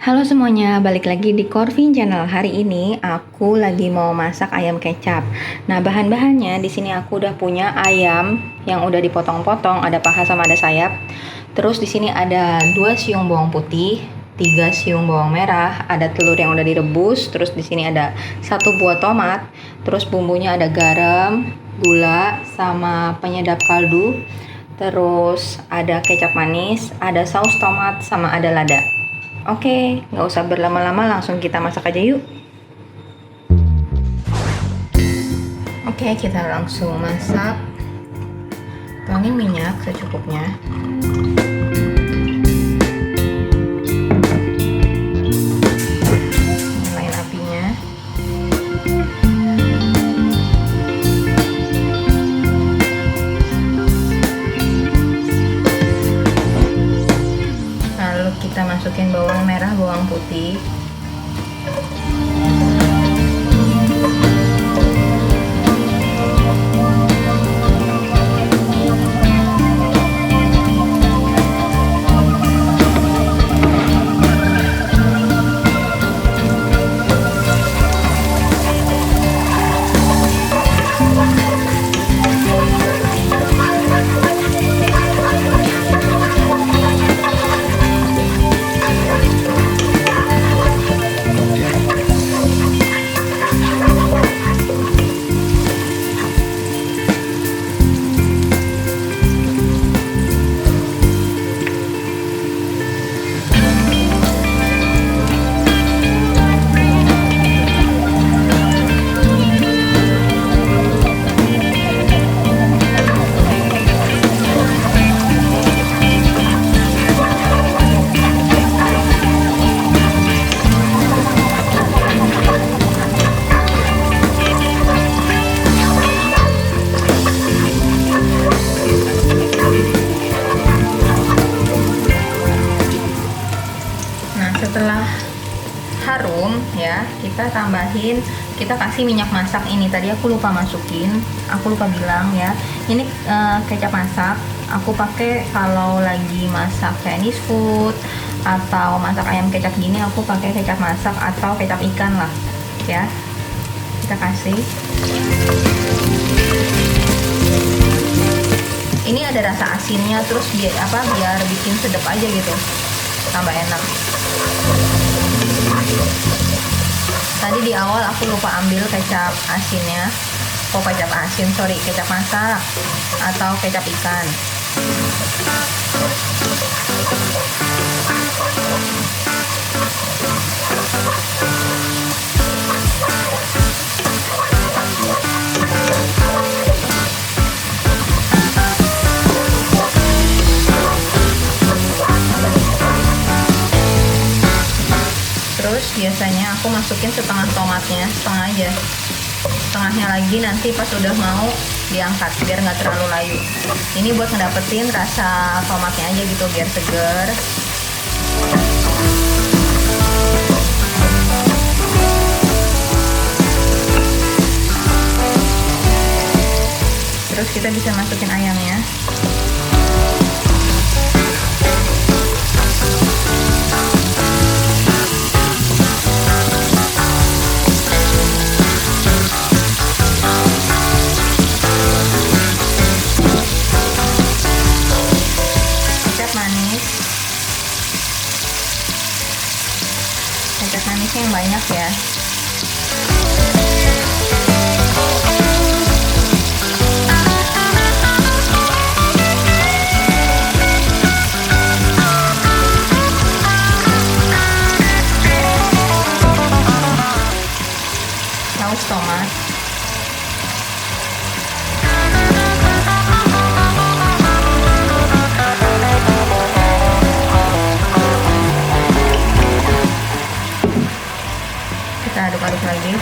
Halo semuanya, balik lagi di Corvin Channel. Hari ini aku lagi mau masak ayam kecap. Nah, bahan-bahannya di sini aku udah punya ayam yang udah dipotong-potong, ada paha sama ada sayap. Terus di sini ada 2 siung bawang putih, 3 siung bawang merah, ada telur yang udah direbus, terus di sini ada 1 buah tomat, terus bumbunya ada garam, gula, sama penyedap kaldu. Terus ada kecap manis, ada saus tomat, sama ada lada. Oke, nggak usah berlama-lama, langsung kita masak aja yuk. Oke, kita langsung masak. Tuangin minyak secukupnya. Nyalain apinya. Lalu kita masukin bawang merah, bawang putih. Setelah harum ya, kita tambahin, kita kasih minyak masak. Ini tadi aku lupa masukin, aku lupa bilang ya, ini kecap masak aku pakai kalau lagi masak Chinese food atau masak ayam kecap gini, aku pakai kecap masak atau kecap ikan lah ya. Kita kasih, ini ada rasa asinnya, terus biar bikin sedap aja gitu, tambah enak. Tadi di awal aku lupa ambil kecap asinnya. Kecap masak atau kecap ikan. Terus biasanya aku masukin setengah tomatnya, setengah aja, setengahnya lagi nanti pas udah mau diangkat biar nggak terlalu layu. Ini buat ngedapetin rasa tomatnya aja gitu biar seger. Terus kita bisa masukin ayamnya. Kecap manisnya yang banyak ya. Saus tomat. Kita aduk-aduk lagi.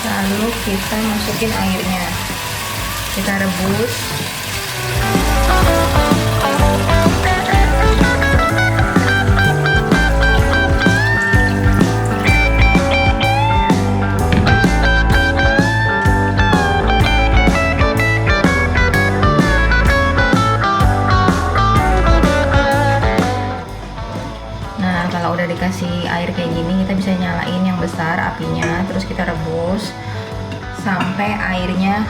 Lalu kita masukin airnya, kita rebus. Kalau udah dikasih air kayak gini, kita bisa nyalain yang besar apinya, terus kita rebus sampai airnya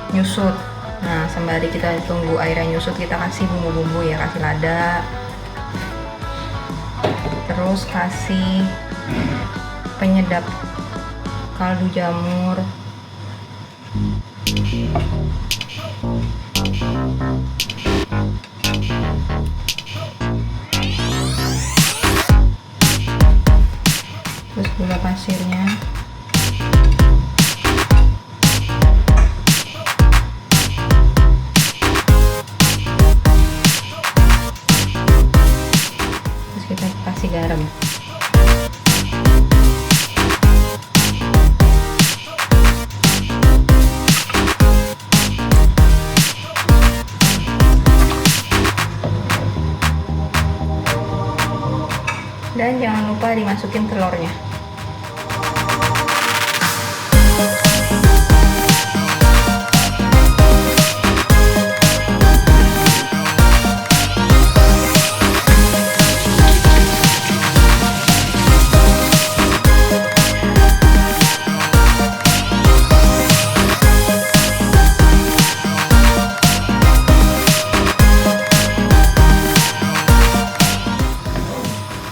nyusut. Nah, sembari kita tunggu airnya nyusut, kita kasih bumbu-bumbu ya, kasih lada, terus kasih penyedap kaldu jamur, terus gula pasirnya, terus kita kasih garam. Dan jangan lupa dimasukin telurnya.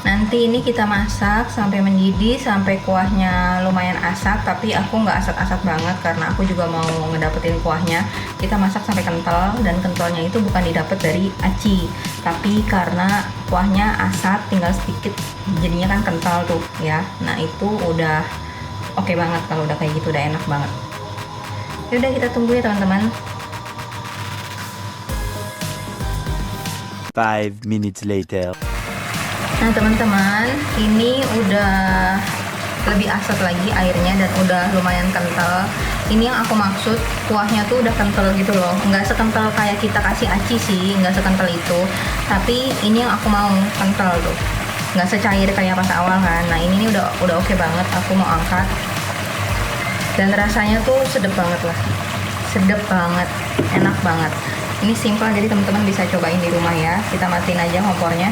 Nanti ini kita masak sampai mendidih, sampai kuahnya lumayan asat, tapi aku nggak asat-asat banget karena aku juga mau ngedapetin kuahnya. Kita masak sampai kental, dan kentalnya itu bukan didapat dari aci, tapi karena kuahnya asat tinggal sedikit jadinya kan kental tuh ya. Nah itu udah oke banget, kalau udah kayak gitu udah enak banget. Yaudah kita tunggu ya teman-teman. 5 minutes later. Nah teman-teman, ini udah lebih asat lagi airnya dan udah lumayan kental. Ini yang aku maksud, kuahnya tuh udah kental gitu loh. Nggak sekental kayak kita kasih aci sih, nggak sekental itu. Tapi ini yang aku mau kental tuh, nggak secair kayak pas awal kan. Nah ini udah oke banget. Aku mau angkat, dan rasanya tuh sedep banget lah, sedep banget, enak banget. Ini simpel, jadi teman-teman bisa cobain di rumah ya. Kita matiin aja kompornya.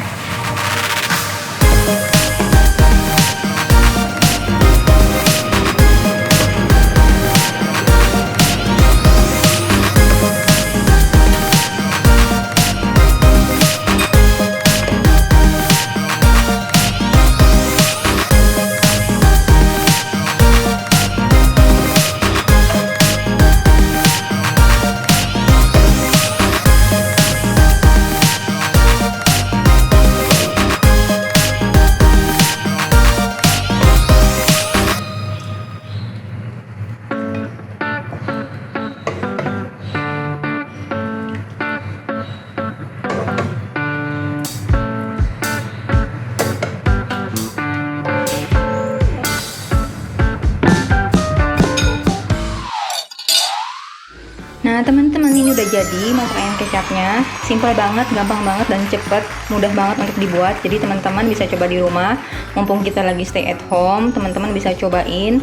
Nah teman-teman, ini udah jadi masak ayam kecapnya. Simple banget, gampang banget, dan cepet, mudah banget untuk dibuat. Jadi teman-teman bisa coba di rumah, mumpung kita lagi stay at home. Teman-teman bisa cobain.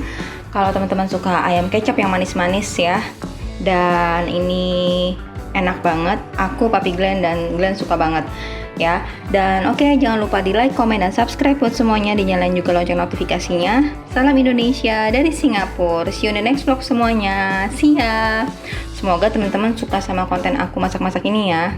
Kalau teman-teman suka ayam kecap yang manis-manis ya, dan ini enak banget. Aku, Papi Glenn, dan Glenn suka banget ya. Dan oke, jangan lupa di like, komen, dan subscribe buat semuanya. Dinyalain juga lonceng notifikasinya. Salam Indonesia dari Singapura. See you in the next vlog semuanya. See ya. Semoga teman-teman suka sama konten aku masak-masak ini ya.